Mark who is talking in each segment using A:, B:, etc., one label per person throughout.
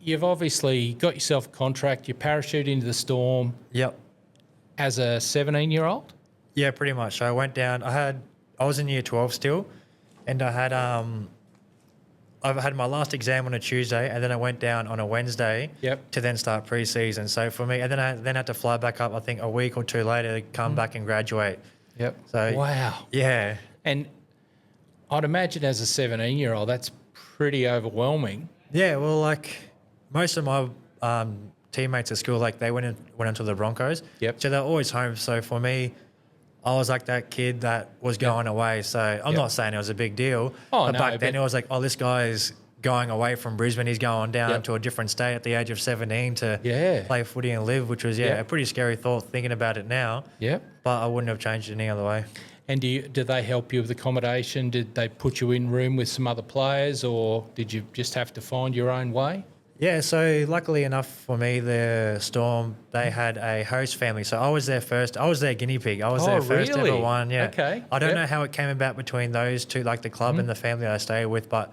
A: you've obviously got yourself a contract. You parachute into the Storm.
B: Yep.
A: As a 17-year-old.
B: Yeah, pretty much. So I went down. I was in year 12 still, and I had my last exam on a Tuesday, and then I went down on a Wednesday.
A: Yep.
B: To then start pre-season. So for me, and then I had to fly back up. I think a week or two later to come back and graduate.
A: Yep.
B: So
A: wow.
B: Yeah.
A: And I'd imagine as a 17-year-old, that's pretty overwhelming.
B: Yeah. Well, like most of my teammates at school, like they went into the Broncos.
A: Yep.
B: So they're always home. So for me, I was like that kid that was going away. So I'm not saying it was a big deal.
A: Oh,
B: but
A: no,
B: back then it was like, oh, this guy is going away from Brisbane. He's going down to a different state at the age of 17 to play footy and live, which was, a pretty scary thought thinking about it now.
A: Yep.
B: But I wouldn't have changed it any other way.
A: And do they help you with accommodation? Did they put you in room with some other players, or did you just have to find your own way?
B: Yeah, so luckily enough for me, the Storm, they had a host family. So I was their first. I was their guinea pig. I was their first ever one. Yeah.
A: Okay.
B: I don't know how it came about between those two, like the club and the family I stayed with, but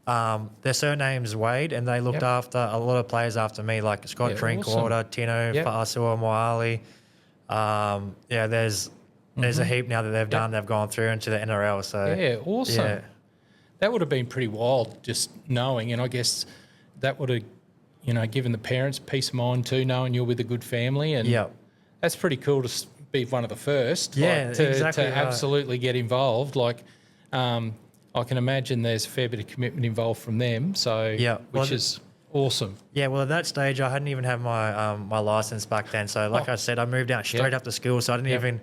B: their surname's Wade, and they looked after a lot of players after me, like Scott Drinkwater, awesome. Tino, Fa'asua, Moali. There's a heap now that they've done. They've gone through into the NRL. So
A: awesome.
B: Yeah.
A: That would have been pretty wild, just knowing, and I guess that would have, given the parents peace of mind too, knowing you're with a good family, and that's pretty cool to be one of the first.
B: Yeah, exactly.
A: To absolutely get involved. Like, I can imagine there's a fair bit of commitment involved from them. So, which is awesome.
B: Yeah, well, at that stage, I hadn't even had my my license back then. So, like I said, I moved out straight after school, so I didn't even.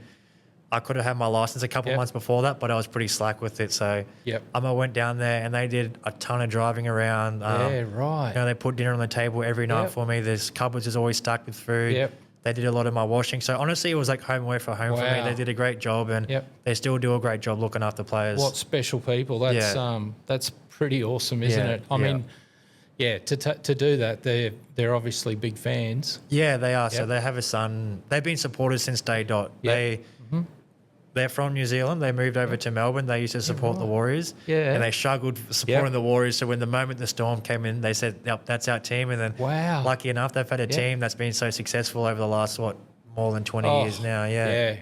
B: I could have had my license a couple of months before that, but I was pretty slack with it. So I went down there and they did a ton of driving around. They put dinner on the table every night for me. There's cupboards is always stacked with food. They did a lot of my washing. So honestly, it was like home away for home for me. They did a great job, and they still do a great job looking after players.
A: What special people. That's pretty awesome, isn't it? I mean, to do that, they're obviously big fans.
B: Yeah, they are. So they have a son. They've been supporters since day dot. They're from New Zealand. They moved over to Melbourne. They used to support the Warriors. Yeah. And they struggled supporting the Warriors. So when the moment the Storm came in, they said, yep, that's our team. And then lucky enough, they've had a team that's been so successful over the last, more than 20 years now. Yeah.